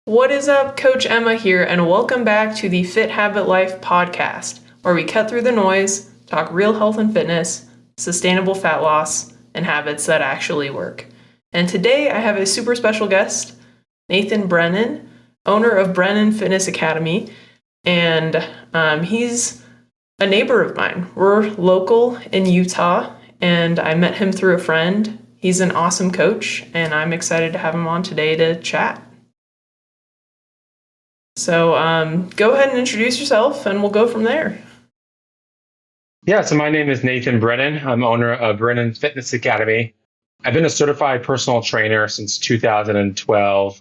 What is up? Coach Emma here, and welcome back to the Fit Habit Life podcast, where we cut through the noise, talk real health and fitness, sustainable fat loss, and habits that actually work. And today I have a super special guest, Nathan Brennan, owner of Brennan Fitness Academy, and he's a neighbor of mine. We're local in Utah, and I met him through a friend. He's an awesome coach, and I'm excited to have him on today to chat. So go ahead and introduce yourself, and we'll go from there. Yeah, so my name is Nathan Brennan. I'm owner of Brennan Fitness Academy. I've been a certified personal trainer since 2012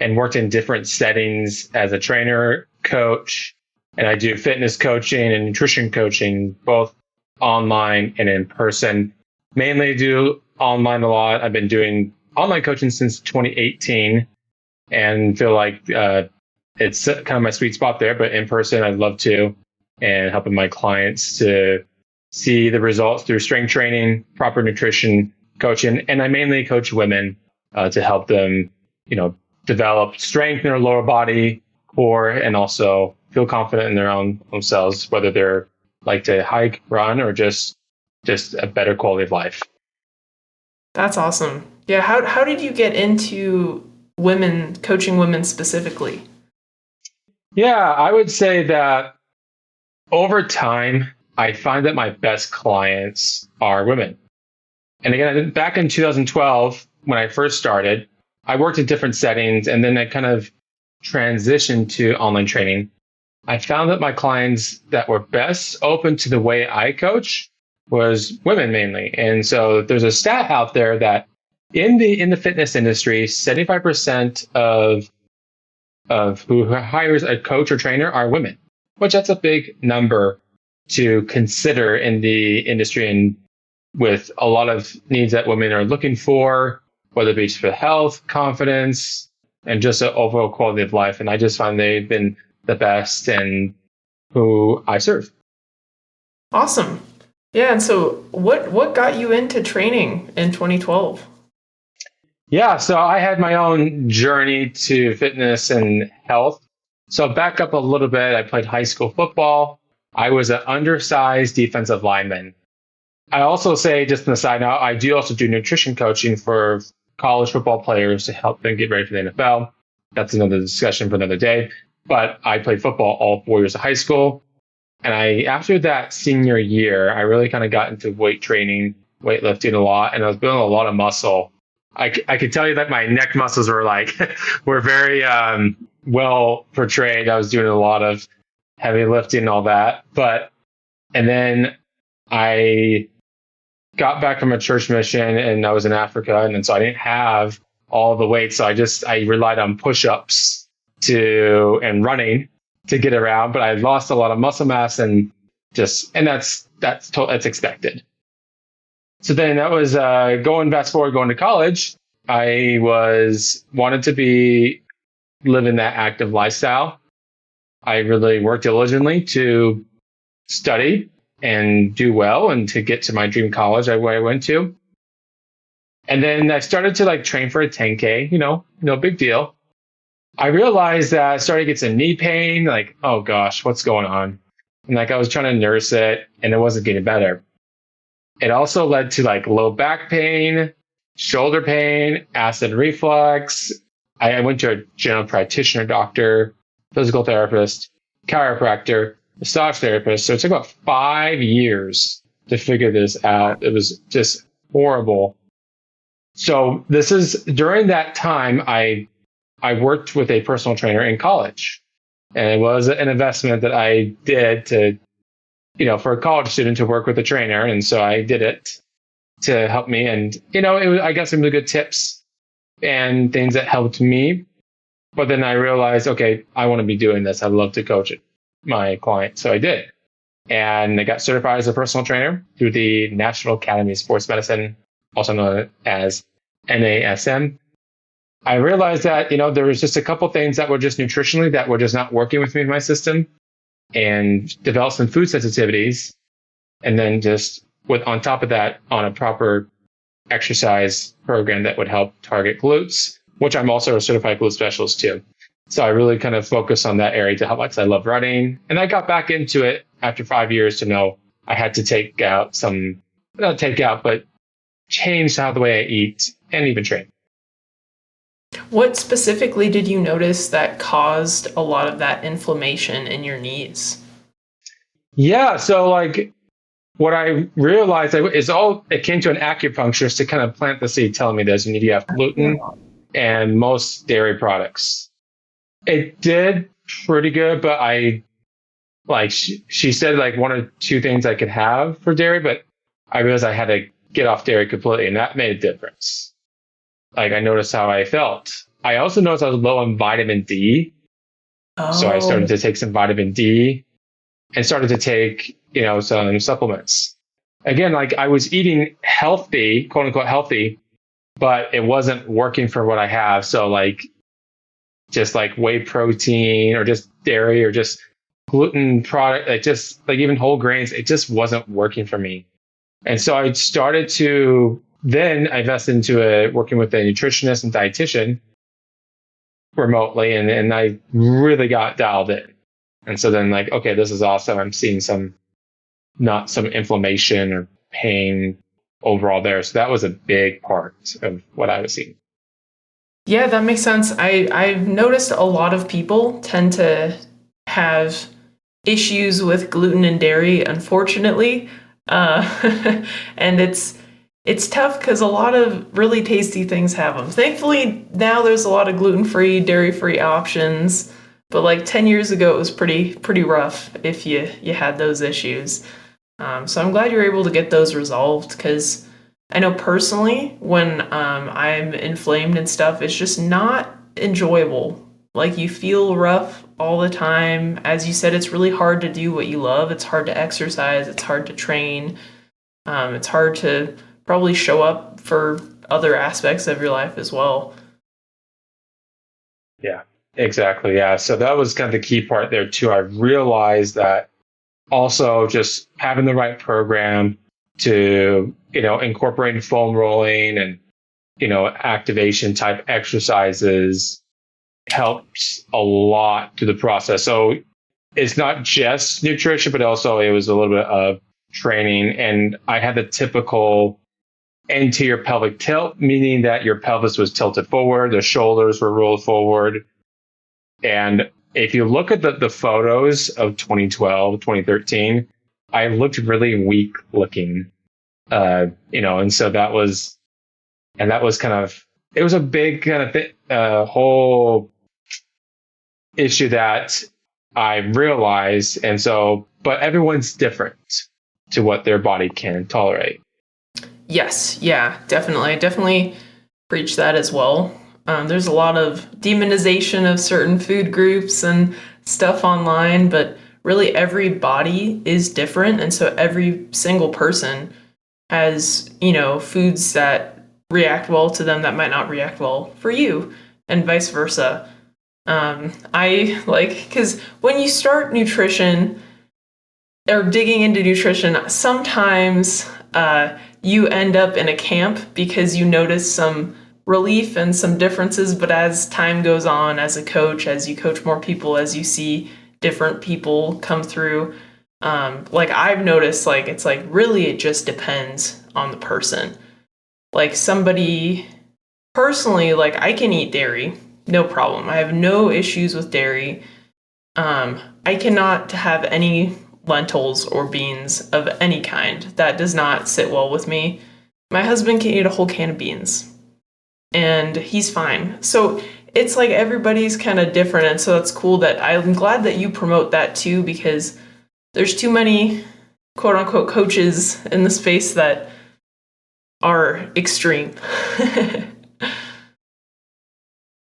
and worked in different settings as a trainer, coach, and I do fitness coaching and nutrition coaching, both online and in person. Mainly do online a lot. I've been doing online coaching since 2018 and feel like it's kind of my sweet spot there, but in person, I'd love to, and helping my clients to see the results through strength training, proper nutrition coaching. And I mainly coach women to help them, develop strength in their lower body, core, and also feel confident in their own themselves, whether they're like to hike, run, or just a better quality of life. That's awesome. Yeah. How did you get into women, coaching women specifically? Yeah, I would say that over time, I find that my best clients are women. And again, back in 2012, when I first started, I worked in different settings and then I kind of transitioned to online training. I found that my clients that were best open to the way I coach was women mainly. And so there's a stat out there that in the fitness industry, 75% of who hires a coach or trainer are women, which that's a big number to consider in the industry and with a lot of needs that women are looking for, whether it be for health, confidence, and just an overall quality of life. And I just find they've been the best and who I serve. Awesome. Yeah. And so what got you into training in 2012? Yeah, so I had my own journey to fitness and health. So back up a little bit, I played high school football. I was an undersized defensive lineman. I also say, just on the side note, I do also do nutrition coaching for college football players to help them get ready for the NFL. That's another discussion for another day. But I played football all 4 years of high school. And after that senior year, I really kind of got into weight training, weightlifting a lot, and I was building a lot of muscle. I could tell you that my neck muscles were very well portrayed. I was doing a lot of heavy lifting and all that. And then I got back from a church mission and I was in Africa. And then so I didn't have all the weight. So I relied on push-ups and running to get around. But I lost a lot of muscle mass and that's expected. So then that was going to college. I wanted to live in that active lifestyle. I really worked diligently to study and do well and to get to my dream college where I went to. And then I started to train for a 10K, no big deal. I realized that I started to get some knee pain, oh gosh, what's going on? And I was trying to nurse it and it wasn't getting better. It also led to low back pain, shoulder pain, acid reflux. I went to a general practitioner doctor, physical therapist, chiropractor, massage therapist. So it took about 5 years to figure this out. It was just horrible. So during that time, I worked with a personal trainer in college. And it was an investment that I did for a college student to work with a trainer. And so I did it to help me. And, I got some really good tips and things that helped me. But then I realized, okay, I want to be doing this. I'd love to coach my client. So I did. And I got certified as a personal trainer through the National Academy of Sports Medicine, also known as NASM. I realized that, there was just a couple things that were just nutritionally that were just not working with me in my system, and developed some food sensitivities. And then just on top of that, on a proper exercise program that would help target glutes, which I'm also a certified glute specialist too. So I really kind of focused on that area to help, because I love running. And I got back into it after 5 years to know I had to take out some, not take out, but change how the way I eat and even train. What specifically did you notice that caused a lot of that inflammation in your knees? Yeah. So like what I realized is it came to an acupuncturist to kind of plant the seed telling me this. You need to have gluten and most dairy products. It did pretty good, but she said like one or two things I could have for dairy, but I realized I had to get off dairy completely, and that made a difference. Like I noticed how I felt. I also noticed I was low on vitamin D. So I started Oh, to take some vitamin D and started to take, some supplements. Again, like I was eating healthy, quote unquote healthy, but it wasn't working for what I have. So like just like whey protein or just dairy or just gluten product, like just like even whole grains, it just wasn't working for me. And so I started to then invest into working with a nutritionist and dietitian remotely, and I really got dialed in. And so then like, okay, this is awesome. I'm seeing not some inflammation or pain overall there. So that was a big part of what I was seeing. yeah, that makes sense. I've noticed a lot of people tend to have issues with gluten and dairy, unfortunately. And it's tough because a lot of really tasty things have them. Thankfully, now there's a lot of gluten-free, dairy-free options. But like 10 years ago, it was pretty rough if you had those issues. So I'm glad you're able to get those resolved, because I know personally when I'm inflamed and stuff, it's just not enjoyable. Like you feel rough all the time. As you said, it's really hard to do what you love. It's hard to exercise. It's hard to train. It's hard to probably show up for other aspects of your life as well. Yeah, exactly. Yeah. So that was kind of the key part there too. I realized that also just having the right program to, incorporating foam rolling and, activation type exercises helps a lot to the process. So it's not just nutrition, but also it was a little bit of training. And I had the typical anterior pelvic tilt, meaning that your pelvis was tilted forward, the shoulders were rolled forward. And if you look at the photos of 2012, 2013, I looked really weak looking, and so that was kind of, it was a big kind of whole issue that I realized. And so, but everyone's different to what their body can tolerate. Yes, yeah, definitely. I definitely preach that as well. There's a lot of demonization of certain food groups and stuff online, but really every body is different. And so every single person has, foods that react well to them that might not react well for you, and vice versa. I like, because when you start nutrition or digging into nutrition, sometimes you end up in a camp because you notice some relief and some differences. But as time goes on, as a coach, as you coach more people, as you see different people come through, like I've noticed, like it's like really it just depends on the person. Like somebody personally, like I can eat dairy, no problem. I have no issues with dairy. I cannot have any lentils or beans of any kind. That does not sit well with me. My husband can eat a whole can of beans and he's fine. So it's like everybody's kind of different. And so that's cool that I'm glad that you promote that too, because there's too many quote unquote coaches in the space that are extreme.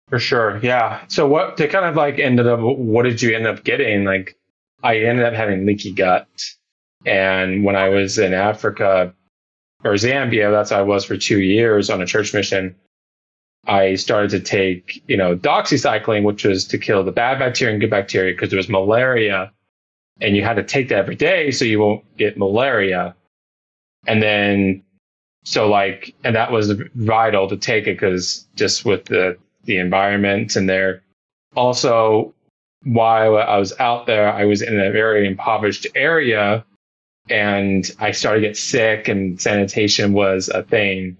For sure. Yeah. So what to kind of like ended up, what did you end up getting? Like I ended up having leaky gut. And when I was in Africa or Zambia, that's how I was for 2 years on a church mission. I started to take, doxycycline, which was to kill the bad bacteria and good bacteria because there was malaria and you had to take that every day so you won't get malaria. And then, and that was vital to take it because just with the environment and their also, while I was out there, I was in a very impoverished area and I started to get sick and sanitation was a thing.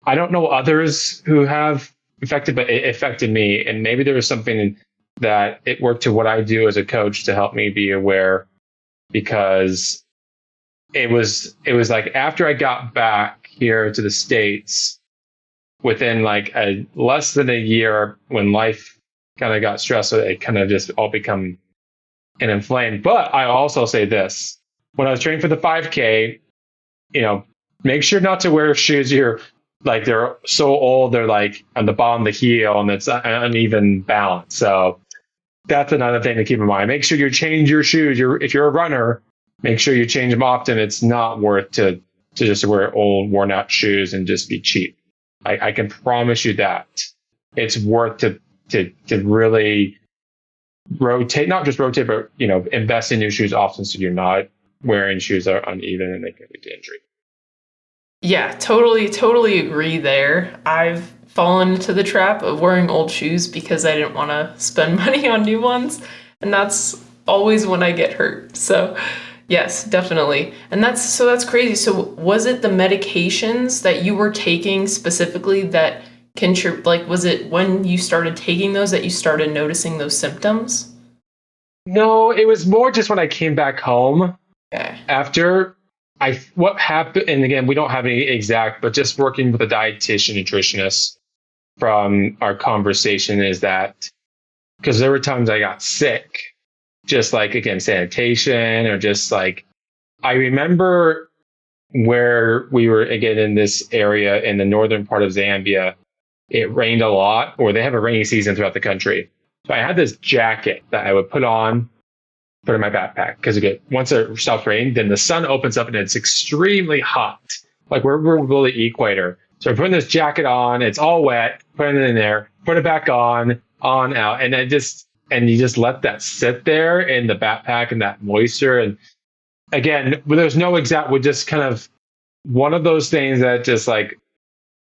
I don't know others who have affected, but it affected me. And maybe there was something that it worked to what I do as a coach to help me be aware, because it was like after I got back here to the States, within like a less than a year, when life kind of got stressful, it kind of just all become and inflamed. But I also say this: when I was training for the 5K, make sure not to wear shoes you're like they're so old they're like on the bottom of the heel and it's an uneven balance. So that's another thing to keep in mind. Make sure you change your shoes. If you're a runner, make sure you change them often. It's not worth to just wear old, worn out shoes and just be cheap. I can promise you that it's worth to really rotate, not just rotate, but invest in new shoes often so you're not wearing shoes that are uneven and they can lead to injury. Yeah, totally agree there. I've fallen into the trap of wearing old shoes because I didn't want to spend money on new ones, and that's always when I get hurt. So, yes, definitely. And that's crazy. So, was it the medications that you were taking specifically that was it when you started taking those that you started noticing those symptoms? No, it was more just when I came back home. Okay. After what happened, and again, we don't have any exact, but just working with a dietitian, nutritionist from our conversation is that because there were times I got sick, just like, again, sanitation or just like, I remember where we were, again, in this area in the northern part of Zambia, it rained a lot, or they have a rainy season throughout the country. So I had this jacket that I would put in my backpack because again, once it stops raining, then the sun opens up and it's extremely hot. Like we're below the equator. So I'm putting this jacket on, it's all wet, putting it in there, put it back on out, and you just let that sit there in the backpack and that moisture. And again, there's no exact, we just kind of one of those things that just like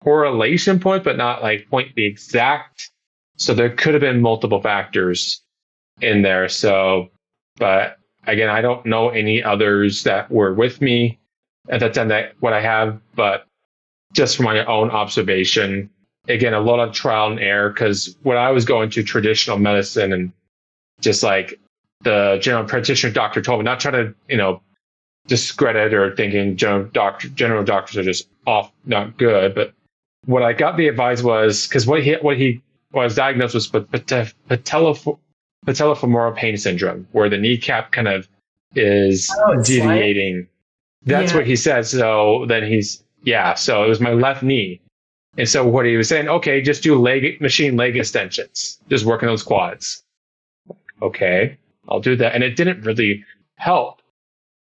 correlation point, but not like point the exact. So there could have been multiple factors in there. So, but again, I don't know any others that were with me at that time that what I have, but just from my own observation, again, a lot of trial and error, because when I was going to traditional medicine and just like the general practitioner doctor told me, not try to, discredit or thinking general doctors are just off, not good. But what I got the advice was, because what he was diagnosed was patellofemoral pain syndrome, where the kneecap kind of is deviating. That's what he said. So then so it was my left knee. And so what he was saying, okay, just do machine leg extensions, just working those quads. Okay, I'll do that. And it didn't really help.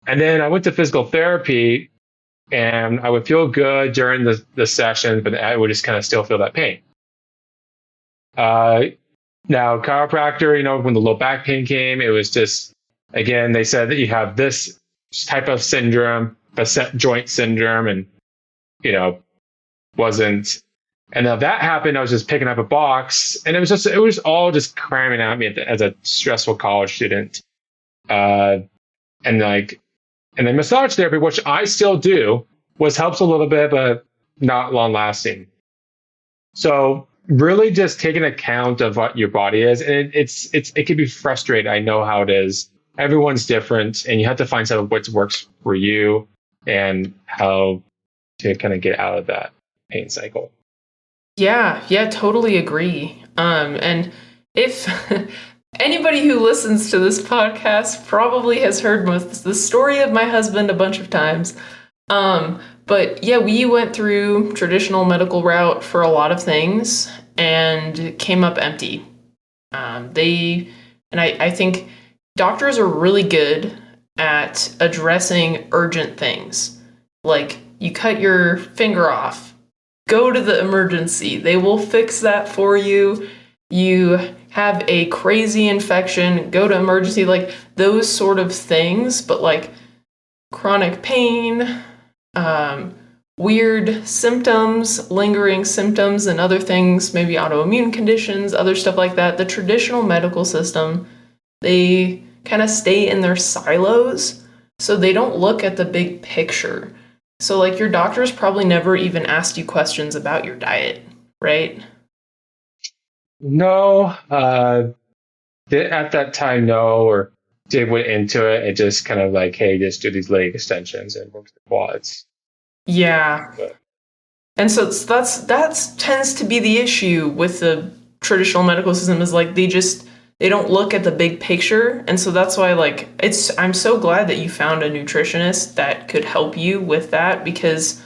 And then I went to physical therapy and I would feel good during the session, but I would just kind of still feel that pain. Now, chiropractor, when the low back pain came, it was just, again, they said that you have this type of syndrome, facet joint syndrome, and, wasn't. And now that happened, I was just picking up a box, and it was all just cramming at me as a stressful college student. And then massage therapy, which I still do, helps a little bit, but not long lasting. So really just taking account of what your body is. And it can be frustrating. I know how it is. Everyone's different, and you have to find out what works for you and how to kind of get out of that pain cycle. Yeah, totally agree. And if anybody who listens to this podcast probably has heard the story of my husband a bunch of times. But yeah, we went through traditional medical route for a lot of things and came up empty. I think doctors are really good at addressing urgent things. Like you cut your finger off, go to the emergency. They will fix that for you. You have a crazy infection, go to emergency, like those sort of things. But like chronic pain, weird symptoms, lingering symptoms, and other things, maybe autoimmune conditions, other stuff like that, the traditional medical system, they kind of stay in their silos, so they don't look at the big picture. So, like, your doctors probably never even asked you questions about your diet, right? No, at that time, no, or they went into it and just kind of like, hey, just do these leg extensions and work the quads. Yeah. But And so that's tends to be the issue with the traditional medical system, is like they don't look at the big picture. And so that's why, like, I'm so glad that you found a nutritionist that could help you with that, because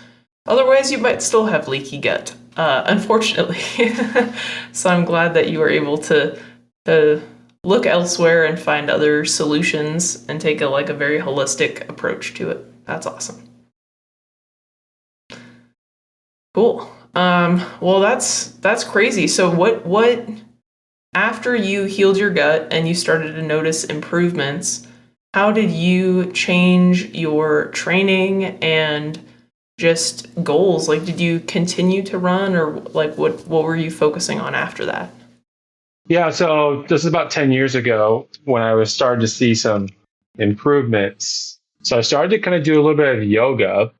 otherwise you might still have leaky gut, unfortunately. So I'm glad that you were able to look elsewhere and find other solutions and take a very holistic approach to it. That's awesome. Cool. Well, that's crazy. So what after you healed your gut and you started to notice improvements, how did you change your training and just goals? Like, did you continue to run, or like what were you focusing on after that? yeah, so this is about 10 years ago when I was starting to see some improvements. So I started to kind of do a little bit of yoga.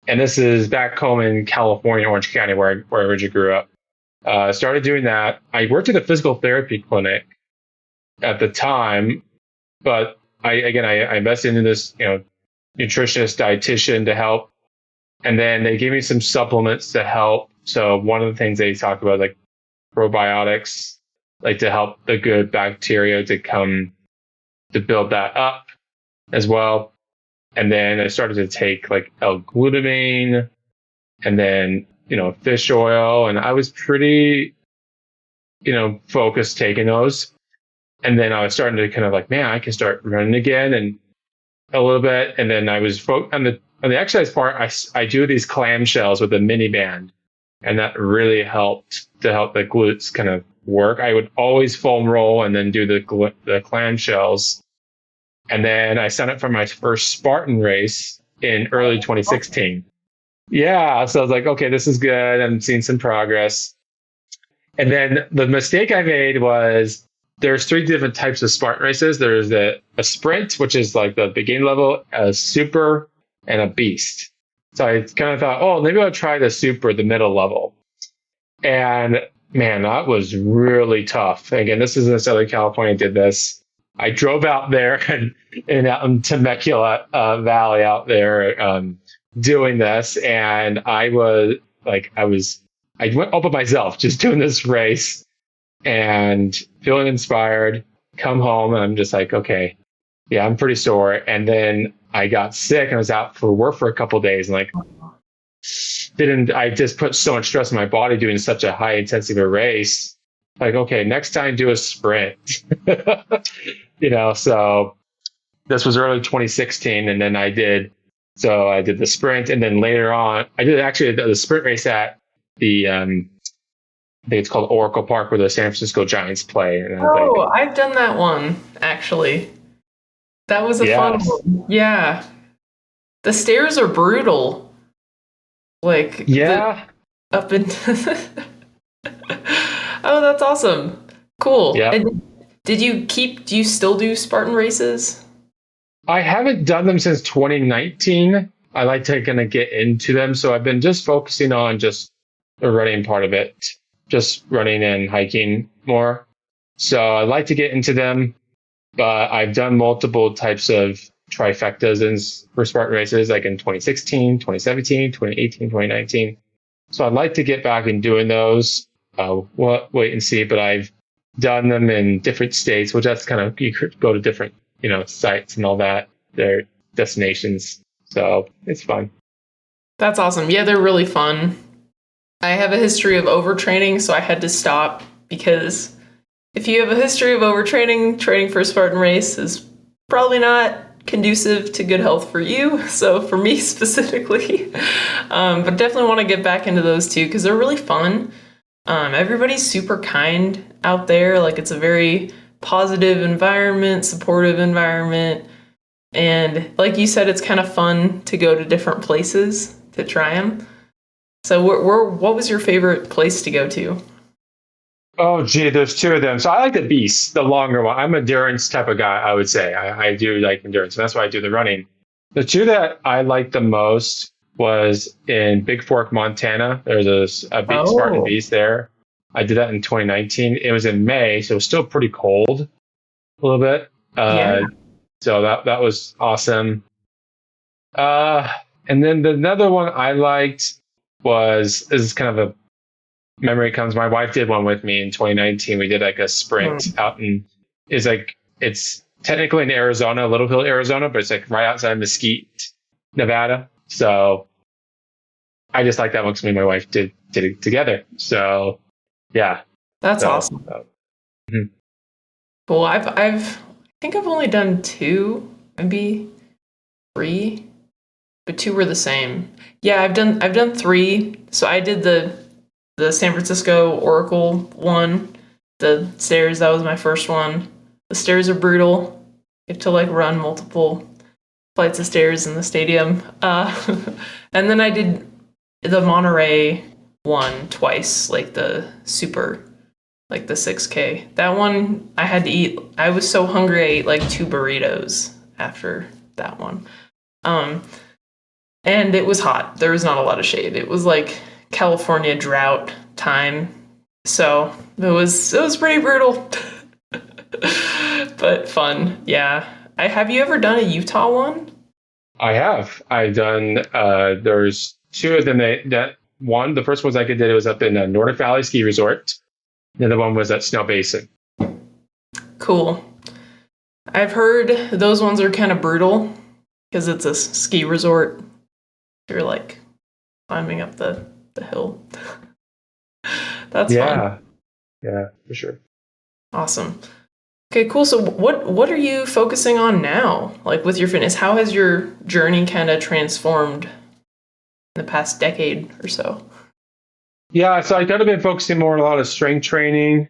And this is back home in California, Orange County, where I originally grew up. I started doing that. I worked at a physical therapy clinic at the time, but I invested into this, nutritionist, dietitian to help. And then they gave me some supplements to help. So one of the things they talk about, like probiotics, like to help the good bacteria to build that up as well. And then I started to take like L-glutamine and then, fish oil. And I was pretty, focused taking those. And then I was starting to kind of like, man, I can start running again and a little bit. And then I was on the exercise part, I do these clamshells with a mini band. And that really helped to help the glutes kind of work. I would always foam roll and then do the clamshells. And then I signed up for my first Spartan race in early 2016. Yeah. So I was like, okay, this is good. I'm seeing some progress. And then the mistake I made was there's three different types of Spartan races. There's a sprint, which is like the beginning level, a super, and a beast. So I kind of thought, oh, maybe I'll try the super, the middle level. And man, that was really tough. Again, this is in Southern California, I did this. I drove out there in Temecula Valley out there doing this, and I went all by myself just doing this race and feeling inspired. Come home and I'm just like, okay, yeah, I'm pretty sore. And then I got sick and I was out for work for a couple of days, and like I just put so much stress on my body doing such a high intensity of a race. Like, okay, next time do a sprint. So this was early 2016, and then I did the sprint, and then later on, I did actually the sprint race at the I think it's called Oracle Park, where the San Francisco Giants play. And I've done that one actually. That was a fun yes, one. Yeah, the stairs are brutal. Like yeah, up and oh, that's awesome. Cool. yeah. And do you still do Spartan races? I haven't done them since 2019. I like to kind of get into them, so I've been just focusing on just the running part of it, just running and hiking more. So I like to get into them, but I've done multiple types of trifectas for Spartan races, like in 2016, 2017, 2018, 2019. So I'd like to get back in doing those. We'll wait and see, but I've done them in different states, which that's kind of, you could go to different, sites and all that, their destinations. So it's fun. That's awesome. Yeah, they're really fun. I have a history of overtraining, so I had to stop, because if you have a history of overtraining, training for a Spartan race is probably not conducive to good health for you. So for me specifically, but definitely want to get back into those too, because they're really fun. Everybody's super kind out there. Like, it's a very positive environment, supportive environment. And like you said, it's kind of fun to go to different places to try them. So what was your favorite place to go to? Oh, gee, there's two of them. So I like the beast, the longer one. I'm an endurance type of guy, I would say. I do like endurance, and that's why I do the running. The two that I liked the most was in Big Fork, Montana. There's a Spartan Oh, Beast there. I did that in 2019. It was in May, so it was still pretty cold a little bit. yeah. So that was awesome. Uh, and then another one I liked was this is kind of a memory comes. My wife did one with me in 2019. We did like a sprint Mm. out in is like it's technically in Arizona, Little Hill, Arizona, but it's like right outside Mesquite, Nevada. So I just like that one because me and my wife did it together. So yeah. That's So awesome. mhm. Well, I think I've only done two, maybe three, but two were the same. Yeah, I've done three. So I did the San Francisco Oracle one, the stairs. That was my first one. The stairs are brutal. You have to like run multiple flights of stairs in the stadium. And then I did the Monterey one twice, like the super, like the 6K. That one I had to eat. I was so hungry I ate like two burritos after that one. Um, and it was hot. There was not a lot of shade. It was like California drought time. So it was pretty brutal. But fun. Yeah. Have you ever done a Utah one? I have. I done. There's two of them that one. The first ones I did it was up in Nordic Valley Ski Resort. The other one was at Snow Basin. Cool. I've heard those ones are kind of brutal because it's a ski resort. You're like climbing up the hill. That's fun. Yeah, yeah, for sure. Awesome. Okay, cool. So what are you focusing on now? Like with your fitness, how has your journey kind of transformed in the past decade or so? Yeah, so I kind of been focusing more on a lot of strength training.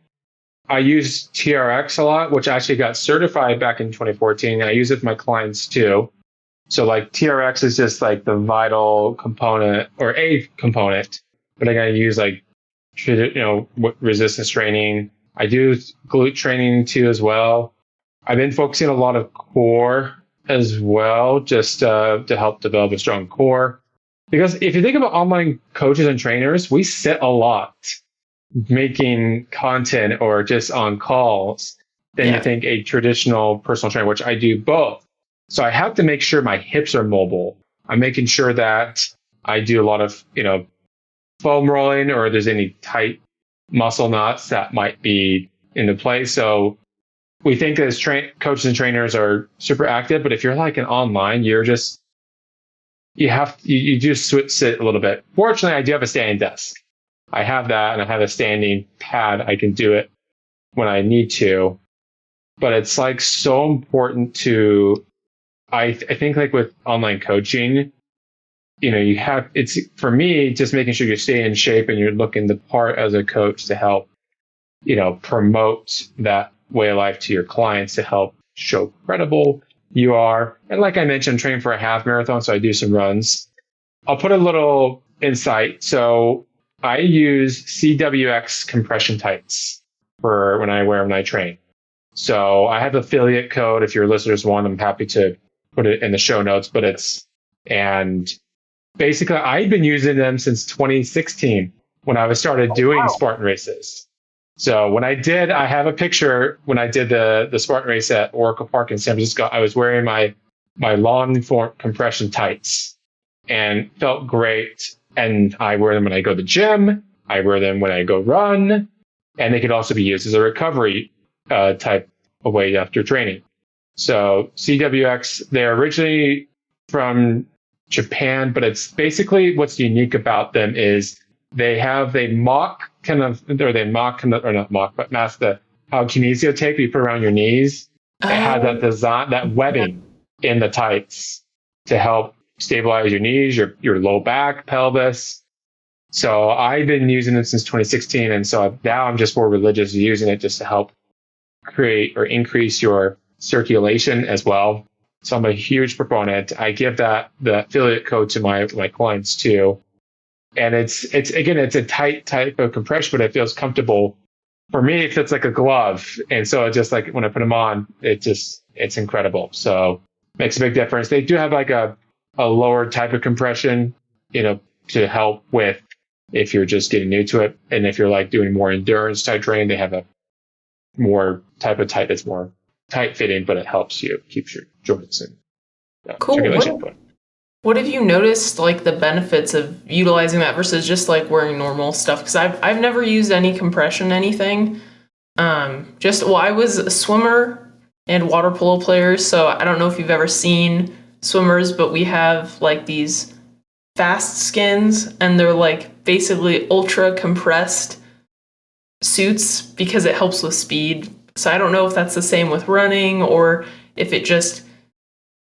I use TRX a lot, which I actually got certified back in 2014. I use it with my clients too. So like TRX is just like the vital component or a component, but I gotta use like resistance training. I do glute training too as well. I've been focusing a lot of core as well, just to help develop a strong core. Because if you think about online coaches and trainers, we sit a lot making content or just on calls than you Yeah. think a traditional personal trainer, which I do both. So I have to make sure my hips are mobile. I'm making sure that I do a lot of, foam rolling or there's any tight muscle knots that might be into place. So we think as coaches and trainers are super active, but if you're like an online, you just sit a little bit. Fortunately, I do have a standing desk. I have that and I have a standing pad. I can do it when I need to, but it's like so important to, I think like with online coaching, it's for me, just making sure you stay in shape and you're looking the part as a coach to help, promote that way of life to your clients to help show credible you are. And like I mentioned, I'm training for a half marathon, so I do some runs. I'll put a little insight. So I use CWX compression tights for when I train. So I have affiliate code. If your listeners want, I'm happy to put it in the show notes, and basically I've been using them since 2016 when I was started doing Spartan races. So I have a picture when I did the Spartan race at Oracle Park in San Francisco. I was wearing my long form compression tights and felt great. And I wear them when I go to the gym. I wear them when I go run, and they could also be used as a recovery type of way after training. So CWX, they're originally from Japan, but it's basically what's unique about them is they mock kind of, or they mock kind of, or not mock, but mask how kinesio tape you put around your knees. It has that Oh, design, that webbing in the tights to help stabilize your knees, your low back, pelvis. So I've been using it since 2016. And so now I'm just more religious using it just to help create or increase your circulation as well. So I'm a huge proponent. I give the affiliate code to my clients too. And it's again, it's a tight type of compression, but it feels comfortable. For me, it fits like a glove. And so it just like when I put them on, it's incredible. So makes a big difference. They do have like a lower type of compression, to help with if you're just getting new to it. And if you're like doing more endurance type training, they have a more type of tight that's more tight fitting, but it helps you, keeps your joints and Cool. circulation going. What have you noticed, like the benefits of utilizing that versus just like wearing normal stuff? Because I've never used any compression anything. I was a swimmer and water polo player, so I don't know if you've ever seen swimmers, but we have like these fast skins, and they're like basically ultra compressed suits because it helps with speed. So I don't know if that's the same with running or if it just,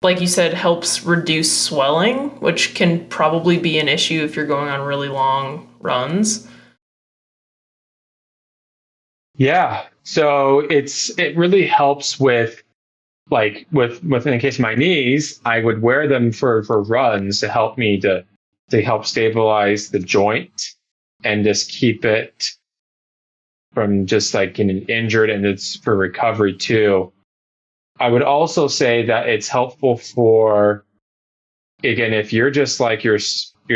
like you said, helps reduce swelling, which can probably be an issue if you're going on really long runs. Yeah. So it really helps with in the case of my knees, I would wear them for runs to help me to help stabilize the joint and just keep it from just like getting injured, and it's for recovery too. I would also say that it's helpful for, again, if you're just like you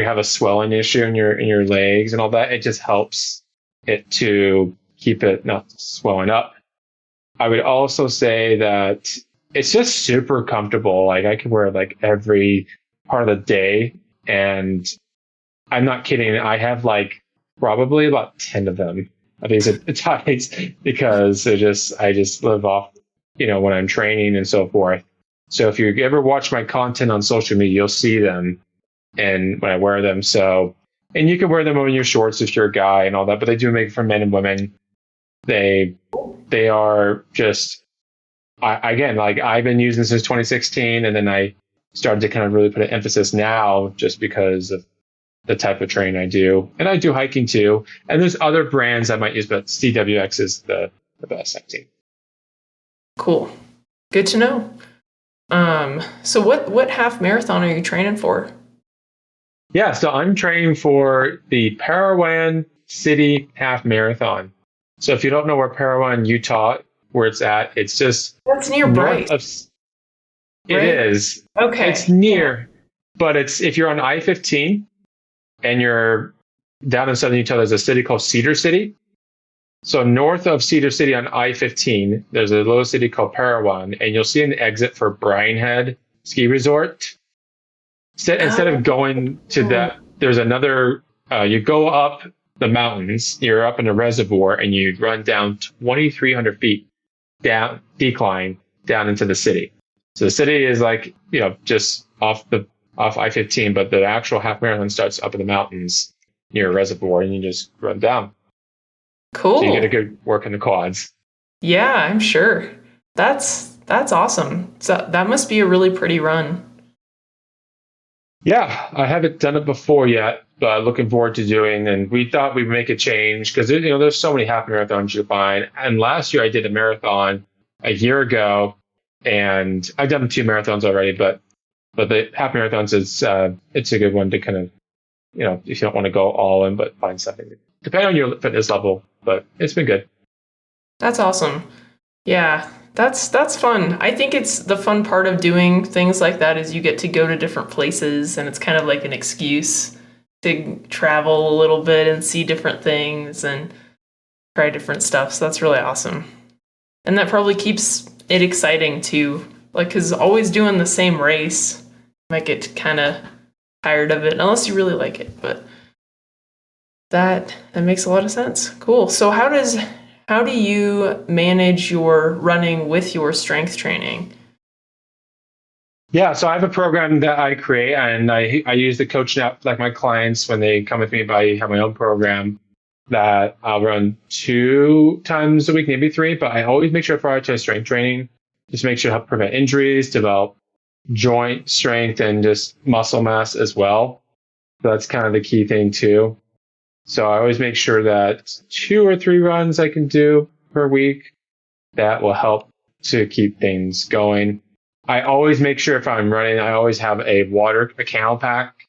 have a swelling issue in your legs and all that, it just helps it to keep it not swelling up. I would also say that it's just super comfortable. Like I can wear it like every part of the day, and I'm not kidding. I have like probably about 10 of them. I think it's tights because I just live off, when I'm training and so forth. So if you ever watch my content on social media, you'll see them and when I wear them. So, and you can wear them on your shorts if you're a guy and all that, but they do make it for men and women. They are just, again, like I've been using this since 2016, and then I started to kind of really put an emphasis now just because of the type of training I do. And I do hiking too. And there's other brands I might use, but CWX is the best, I think. Cool. Good to know. So what half marathon are you training for? Yeah, so I'm training for the Parowan City Half Marathon. So if you don't know where Parowan, Utah, where it's at, it's just That's near north Bryce. of. It Right? is. Okay. It's near, but it's if you're on I-15 and you're down in southern Utah, there's a city called Cedar City. So north of Cedar City on I-15, there's a little city called Parowan, and you'll see an exit for Bryan Head Ski Resort. Instead of going to that, there's another, you go up the mountains, you're up in a reservoir, and you run down 2,300 feet down, decline down into the city. So the city is like, just off I-15, but the actual half marathon starts up in the mountains near a reservoir, and you just run down. Cool. So you get a good work in the quads. Yeah, I'm sure. That's awesome. So that must be a really pretty run. Yeah, I haven't done it before yet, but looking forward to doing. And we thought we'd make a change because there's so many half marathons you find. And last year I did a marathon a year ago, and I've done 2 marathons already. But the half marathons is it's a good one to kind of if you don't want to go all in, but find something depending on your fitness level. But it's been good. That's awesome. Yeah, that's fun. I think it's the fun part of doing things like that is you get to go to different places, and it's kind of like an excuse to travel a little bit and see different things and try different stuff. So that's really awesome. And that probably keeps it exciting too. Like, because always doing the same race, you might get kind of tired of it unless you really like it. But that makes a lot of sense. Cool. So how do you manage your running with your strength training? Yeah, so I have a program that I create, and I use the coach app like my clients when they come with me. But I have my own program that I'll run 2 times a week, maybe 3. But I always make sure I prioritize strength training, just make sure to help prevent injuries, develop joint strength, and just muscle mass as well. So that's kind of the key thing too. So I always make sure that 2 or 3 runs I can do per week. That will help to keep things going. I always make sure if I'm running, I always have a camel pack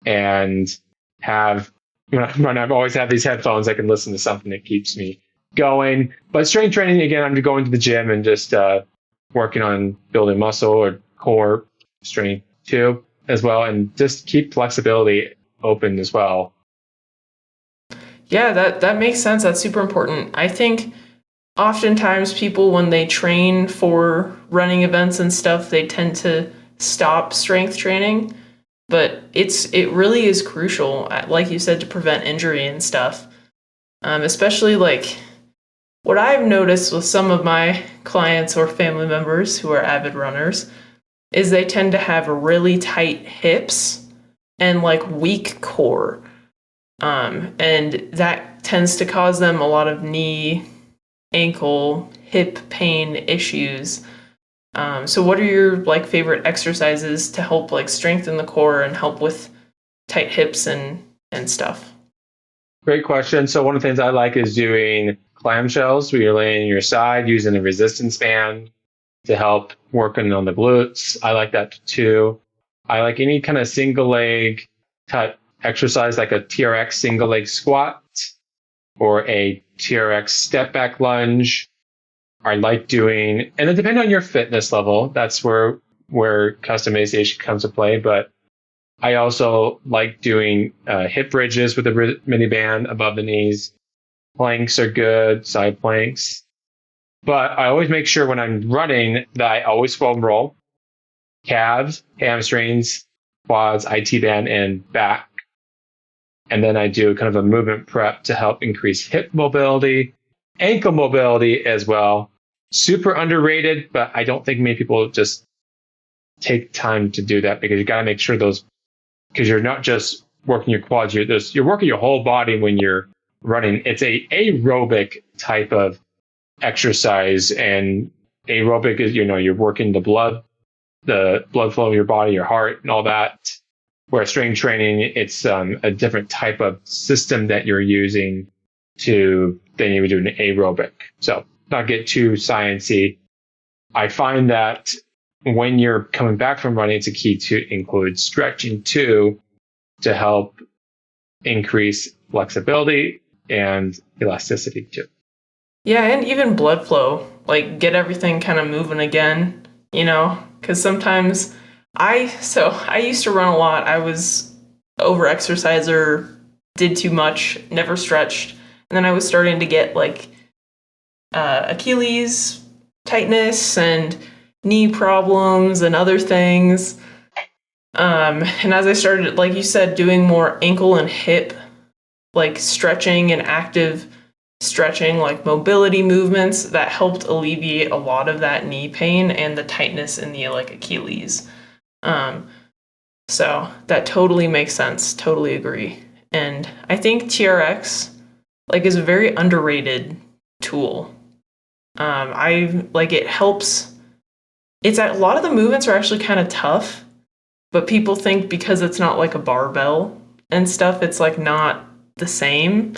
and have, when I'm running, I've always had these headphones. I can listen to something that keeps me going. But strength training, again, I'm going to the gym and just working on building muscle or core strength too, as well. And just keep flexibility open as well. Yeah, that makes sense. That's super important. I think oftentimes people, when they train for running events and stuff, they tend to stop strength training, but it really is crucial, like you said, to prevent injury and stuff. Especially like what I've noticed with some of my clients or family members who are avid runners is they tend to have really tight hips and like weak core. And that tends to cause them a lot of knee, ankle, hip pain issues. So what are your like favorite exercises to help like strengthen the core and help with tight hips and stuff? Great question. So one of the things I like is doing clamshells where you're laying on your side using a resistance band to help working on the glutes. I like that too. I like any kind of single leg type exercise like a TRX single leg squat or a TRX step back lunge. I like doing, and it depends on your fitness level. That's where customization comes to play. But I also like doing hip bridges with a mini band above the knees. Planks are good, side planks. But I always make sure when I'm running that I always foam roll, calves, hamstrings, quads, IT band, and back. And then I do kind of a movement prep to help increase hip mobility, ankle mobility as well. Super underrated, but I don't think many people just take time to do that because you got to make sure those, because you're not just working your quads, you're working your whole body when you're running. It's a aerobic type of exercise, and aerobic is, you're working the blood flow in your body, your heart, and all that. Where strength training, it's a different type of system that you're using to then you would do an aerobic. So not get too sciencey. I find that when you're coming back from running, it's a key to include stretching too, to help increase flexibility and elasticity too. Yeah, and even blood flow, like get everything kind of moving again, because sometimes I used to run a lot. I was over exerciser, did too much, never stretched. And then I was starting to get like Achilles tightness and knee problems and other things. And as I started, like you said, doing more ankle and hip, like stretching and active stretching, like mobility movements, that helped alleviate a lot of that knee pain and the tightness in the like Achilles. So that totally makes sense. Totally agree. And I think TRX like is a very underrated tool. I like it helps. It's a lot of the movements are actually kind of tough, but people think because it's not like a barbell and stuff, it's like not the same.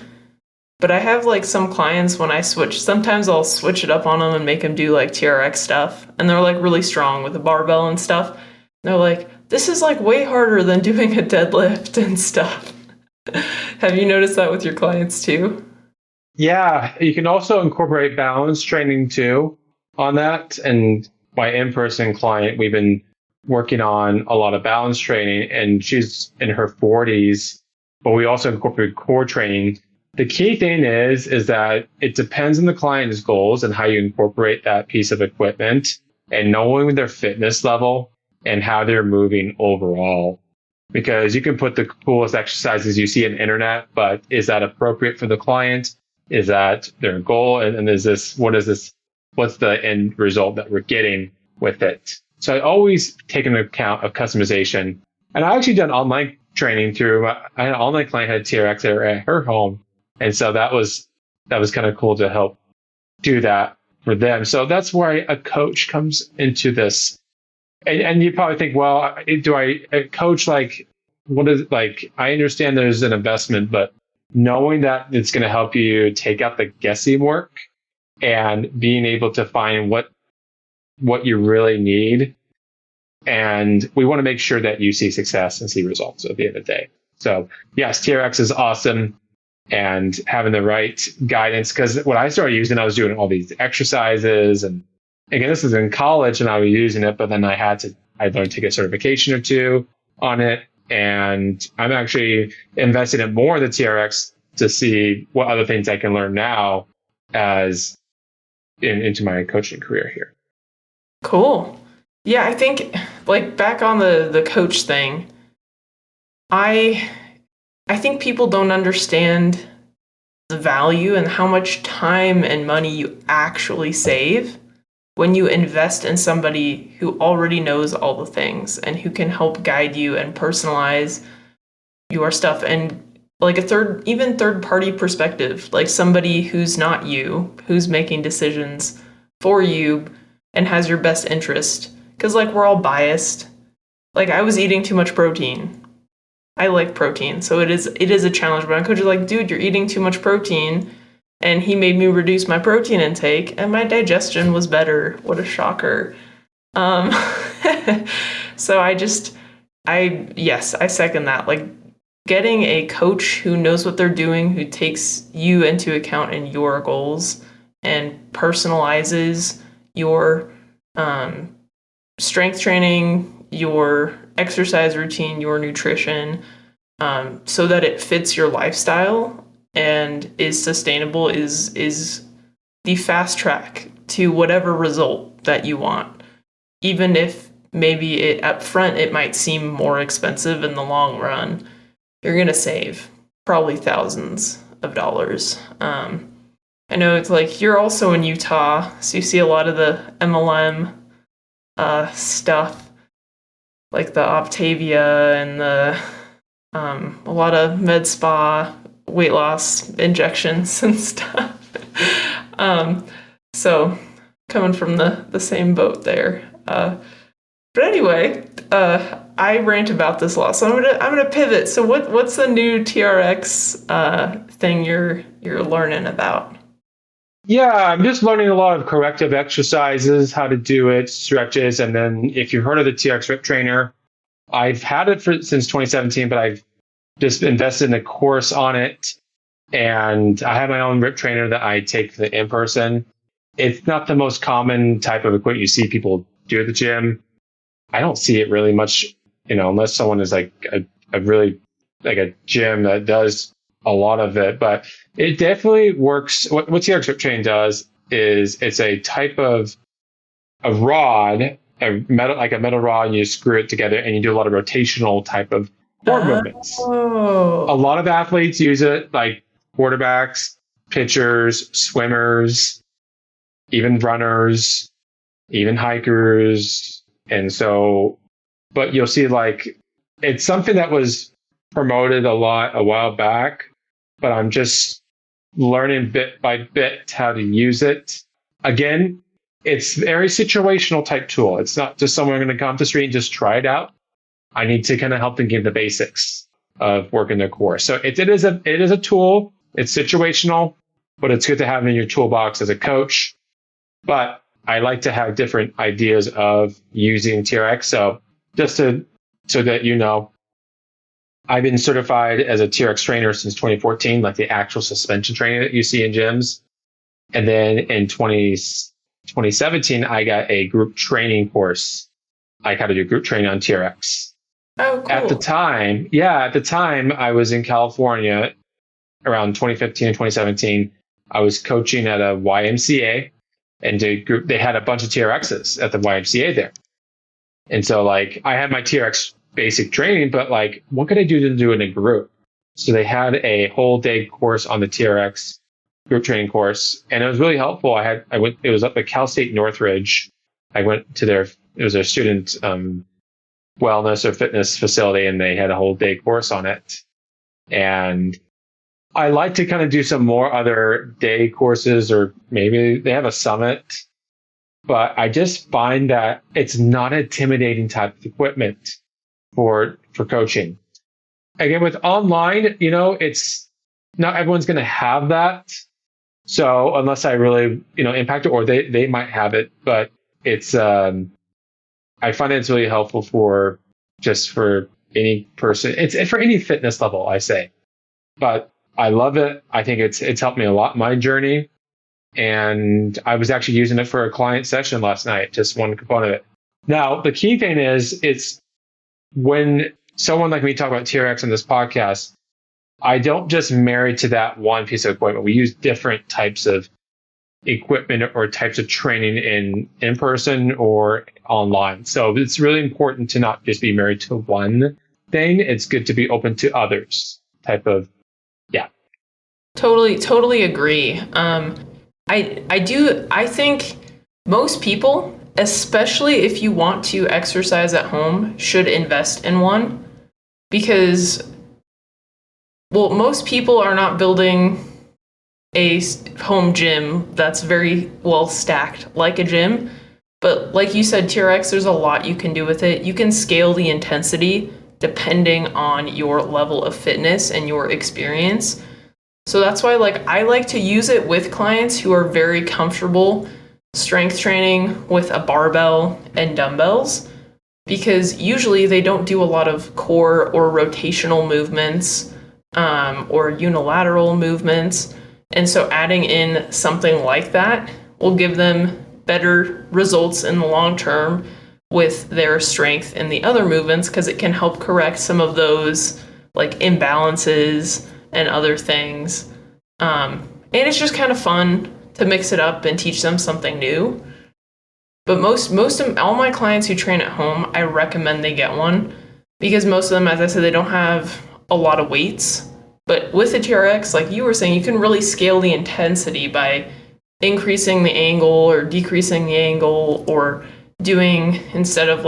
But I have like some clients when I switch, sometimes I'll switch it up on them and make them do like TRX stuff. And they're like really strong with the barbell and stuff. And they're like, this is like way harder than doing a deadlift and stuff. Have you noticed that with your clients too? Yeah, you can also incorporate balance training too on that. And my in-person client, we've been working on a lot of balance training, and she's in her 40s, but we also incorporate core training. The key thing is that it depends on the client's goals and how you incorporate that piece of equipment, and knowing their fitness level and how they're moving overall. Because you can put the coolest exercises you see on the internet, but is that appropriate for the client? Is that their goal? And what's the end result that we're getting with it? So I always take into account of customization. And I actually done online training through, I had an online client had TRX there at her home. And so that was kind of cool to help do that for them. So that's where a coach comes into this. And you probably think, well, do I coach, like, what is, like, I understand there's an investment, but knowing that it's going to help you take out the guessing work and being able to find what you really need and we want to make sure that you see success and see results at the end of the day. So yes, TRX is awesome, and having the right guidance. Because when I started using it, I was doing all these exercises, and again, this is in college, and I was using it, but then I learned to get certification or two on it, and I'm actually invested in more of the TRX to see what other things I can learn now as into my coaching career here. Cool. Yeah, I think like back on the coach thing, I think people don't understand the value and how much time and money you actually save when you invest in somebody who already knows all the things and who can help guide you and personalize your stuff, and like a third party perspective, like somebody who's not you, who's making decisions for you and has your best interest. Because like we're all biased. Like I was eating too much protein. I like protein, so it is a challenge. But my coach is like, dude, you're eating too much protein. And he made me reduce my protein intake, and my digestion was better. What a shocker. So I second that. Like getting a coach who knows what they're doing, who takes you into account in your goals and personalizes your strength training, your exercise routine, your nutrition, so that it fits your lifestyle and is sustainable is the fast track to whatever result that you want. Even if maybe it up front it might seem more expensive, in the long run you're going to save probably thousands of dollars. I know it's like you're also in Utah, so you see a lot of the MLM stuff, like the Optavia and the a lot of med spa weight loss injections and stuff. So coming from the same boat there. But anyway, I rant about this a lot, so I'm gonna pivot. So what's the new TRX thing you're learning about? Yeah, I'm just learning a lot of corrective exercises, how to do it, stretches, and then if you've heard of the TRX Rip Trainer, I've had it since 2017, but I've just invested in a course on it, and I have my own Rip Trainer that I take for the in-person. It's not the most common type of equipment you see people do at the gym. I don't see it really much, unless someone is like a really like a gym that does a lot of it, but it definitely works. What TRX Rip Train does is it's a type of a rod, a metal rod, and you screw it together and you do a lot of rotational type of core movements. A lot of athletes use it, like quarterbacks, pitchers, swimmers, even runners, even hikers. And so, but you'll see like it's something that was promoted a lot a while back, but I'm just learning bit by bit how to use it. Again, it's very situational type tool. It's not just someone going to come to the street and just try it out. I need to kind of help them give the basics of working their core. So it is a tool. It's situational, but it's good to have in your toolbox as a coach. But I like to have different ideas of using TRX. So just so that you know, I've been certified as a TRX trainer since 2014, like the actual suspension training that you see in gyms. And then in 2017, I got a group training course. I got to do group training on TRX. Oh, cool. At the time, I was in California around 2015 and 2017. I was coaching at a YMCA, and they had a bunch of TRXs at the YMCA there. And so like I had my TRX basic training, but like what could I do to do it in a group? So they had a whole day course on the TRX group training course, and it was really helpful. It was up at Cal State Northridge. I went to it was their student wellness or fitness facility, and they had a whole day course on it. And I like to kind of do some more other day courses, or maybe they have a summit, but I just find that it's not an intimidating type of equipment for coaching. Again, with online, it's not everyone's going to have that. So unless I really, impact it, or they might have it, but it's I find it's really helpful for any person. It's for any fitness level, I say. But I love it. I think it's helped me a lot in my journey. And I was actually using it for a client session last night, just one component of it. Now, the key thing is it's when someone like me talk about TRX on this podcast, I don't just marry to that one piece of equipment. We use different types of equipment or types of training in person or online. So it's really important to not just be married to one thing. It's good to be open to others type of, yeah. Totally agree. I think most people, especially if you want to exercise at home, should invest in one because, well, most people are not building a home gym that's very well stacked like a gym. But like you said, TRX, there's a lot you can do with it. You can scale the intensity depending on your level of fitness and your experience. So that's why I like to use it with clients who are very comfortable strength training with a barbell and dumbbells, because usually they don't do a lot of core or rotational movements or unilateral movements. And so adding in something like that will give them better results in the long term with their strength in the other movements, because it can help correct some of those imbalances and other things. And it's just kind of fun to mix it up and teach them something new. But most of all my clients who train at home, I recommend they get one, because most of them, as I said, they don't have a lot of weights. But with the TRX, like you were saying, you can really scale the intensity by increasing the angle or decreasing the angle, or doing, instead of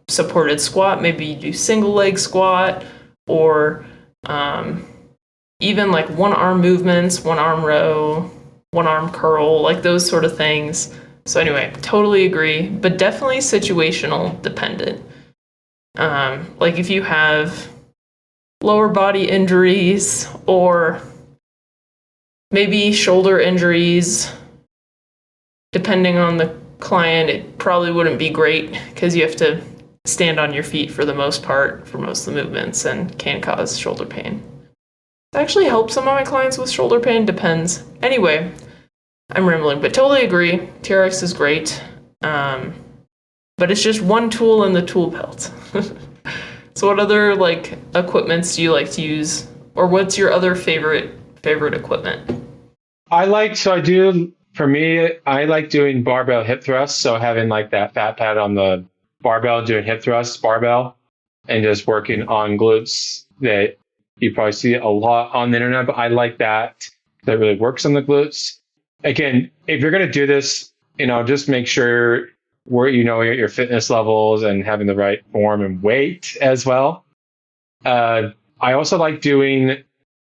supported squat, maybe you do single leg squat, or even one arm movements, one arm row, one arm curl, those sort of things. So anyway, totally agree, but definitely situational dependent. If you have lower body injuries or maybe shoulder injuries, depending on the client, it probably wouldn't be great because you have to stand on your feet for the most part for most of the movements and can cause shoulder pain. It actually helps some of my clients with shoulder pain, depends. Anyway, I'm rambling, but totally agree. TRX is great. But it's just one tool in the tool belt. So what other equipments do you like to use, or what's your other favorite equipment? I like doing barbell hip thrusts. So having that fat pad on the barbell, doing hip thrusts, barbell, and just working on glutes that you probably see a lot on the internet, but I like that. That really works on the glutes. Again, if you're going to do this, just make sure your fitness levels and having the right form and weight as well. I also like doing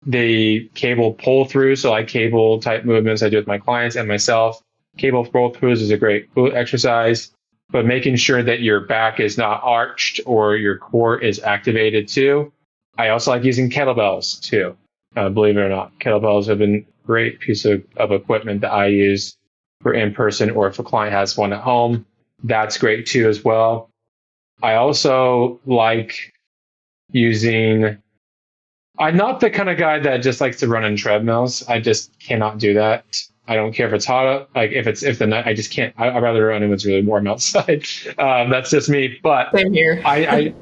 the cable pull through. So cable type movements I do with my clients and myself. Cable pull throughs is a great glute exercise, but making sure that your back is not arched or your core is activated too. I also like using kettlebells too. Believe it or not, kettlebells have been a great piece of equipment that I use for in person, or if a client has one at home, that's great too as well. I also like using, I'm not the kind of guy that just likes to run on treadmills. I just cannot do that. I don't care if it's hot, if the night, I just can't. I'd rather run when it's really warm outside. That's just me. But Same here. I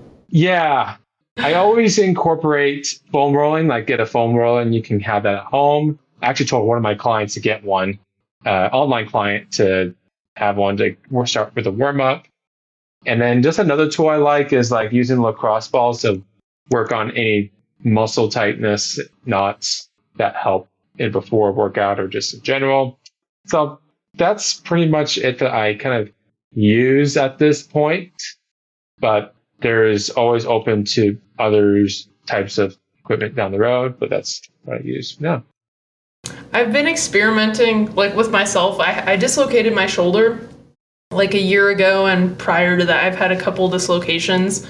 always incorporate foam rolling, get a foam roller, and you can have that at home. I actually told one of my clients to get one, online client to have one to start with a warm up. And then just another tool I like is using lacrosse balls to work on any muscle tightness knots that help in before a workout or just in general. So that's pretty much it that I kind of use at this point. But there's always open to others types of equipment down the road, but that's what I use now. I've been experimenting with myself. I dislocated my shoulder a year ago, and prior to that I've had a couple dislocations.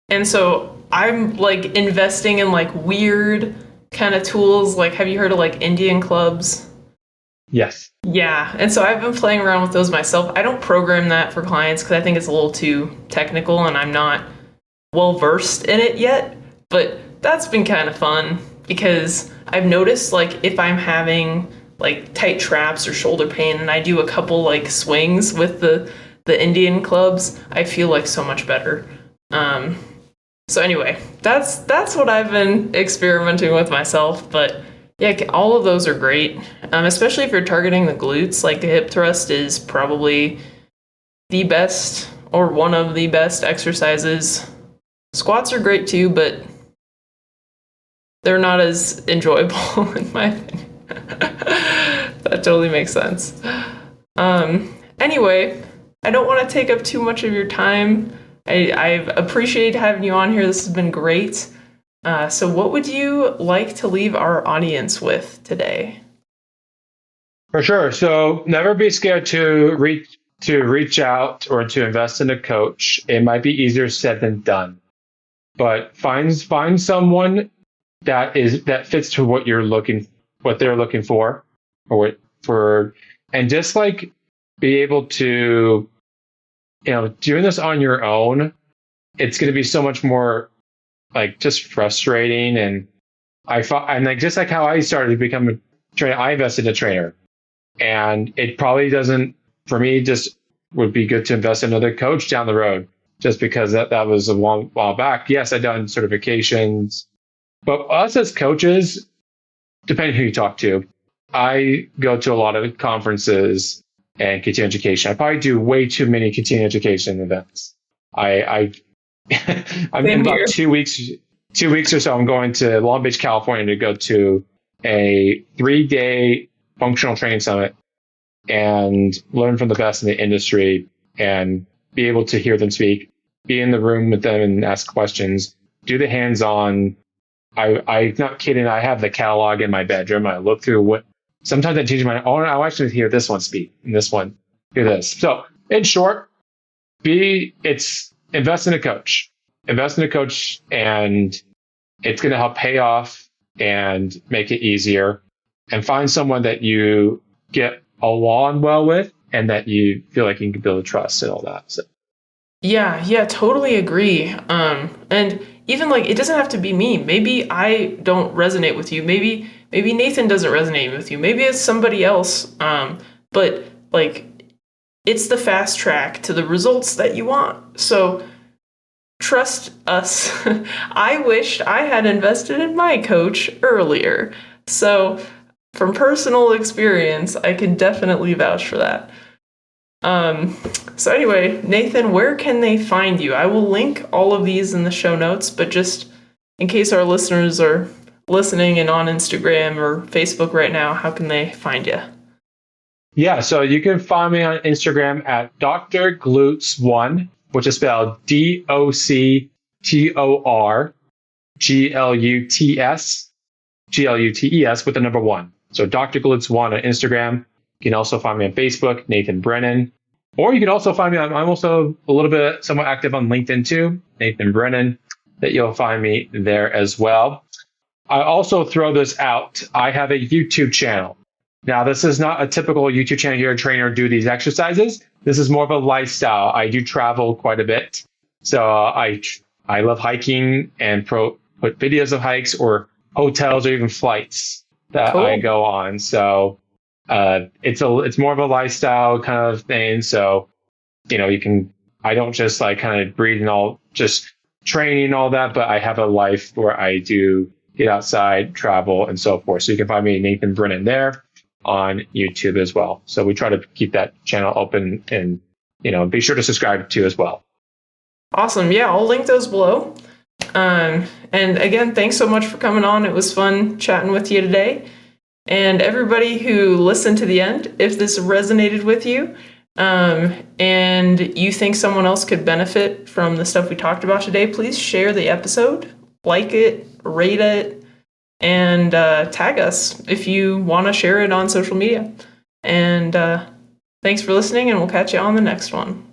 And so I'm investing in weird kind of tools. Have you heard of Indian clubs? Yes. Yeah, and so I've been playing around with those myself. I don't program that for clients because I think it's a little too technical and I'm not well versed in it yet. But that's been kind of fun because I've noticed like if I'm having like tight traps or shoulder pain and I do a couple like swings with the Indian clubs, I feel like so much better. So anyway, that's what I've been experimenting with myself, but yeah, all of those are great, especially if you're targeting the glutes. Like the hip thrust is probably the best or one of the best exercises. Squats are great too, but they're not as enjoyable in my opinion. That totally makes sense. Anyway, I don't want to take up too much of your time. I appreciate having you on here. This has been great. So what would you like to leave our audience with today? For sure. So never be scared to reach out or to invest in a coach. It might be easier said than done, but find someone that fits to what they're looking for, or and just like be able to, doing this on your own, it's going to be so much more like just frustrating. And like just like how I started to become a trainer, I invested in a trainer, and it probably doesn't, for me, just would be good to invest in another coach down the road, just because that was a long while back. Yes, I've done certifications, but us as coaches, depending who you talk to, I go to a lot of conferences and continuing education. I probably do way too many continuing education events. I'm in Same about here. 2 weeks or so. I'm going to Long Beach, California to go to a 3-day functional training summit and learn from the best in the industry and be able to hear them speak, be in the room with them and ask questions, do the hands-on. I'm not kidding. I have the catalog in my bedroom. I look through what, sometimes I change my own. I'll actually hear this one speak and this one hear this. So in short, invest in a coach. Invest in a coach, and it's going to help pay off and make it easier. And find someone that you get along well with and that you feel like you can build trust and all that. So. Yeah, totally agree. And even like it doesn't have to be me. Maybe I don't resonate with you. Maybe Nathan doesn't resonate with you. Maybe it's somebody else. But like it's the fast track to the results that you want. So trust us. I wished I had invested in my coach earlier. So from personal experience, I can definitely vouch for that. So anyway, Nathan, where can they find you? I will link all of these in the show notes, but just in case our listeners are listening and on Instagram or Facebook right now, how can they find you? Yeah, so you can find me on Instagram at Dr. Glutes1, which is spelled DoctorGlutsGlutes with the number 1. So Dr. Glutes1 on Instagram. You can also find me on Facebook, Nathan Brennan. Or you can also find me, I'm also a little bit somewhat active on LinkedIn too, Nathan Brennan, that you'll find me there as well. I also throw this out. I have a YouTube channel. Now, this is not a typical YouTube channel here, trainer do these exercises. This is more of a lifestyle. I do travel quite a bit. So I love hiking and put videos of hikes or hotels or even flights that Cool. I go on. So it's more of a lifestyle kind of thing. So, I don't just like kind of breathe and all just training and all that, but I have a life where I do get outside, travel, and so forth. So you can find me, Nathan Brennan, there on YouTube as well. So we try to keep that channel open and, be sure to subscribe to as well. Awesome. Yeah, I'll link those below. And again, thanks so much for coming on. It was fun chatting with you today. And everybody who listened to the end, if this resonated with you, and you think someone else could benefit from the stuff we talked about today, please share the episode, like it, rate it, and tag us if you want to share it on social media. And thanks for listening, and we'll catch you on the next one.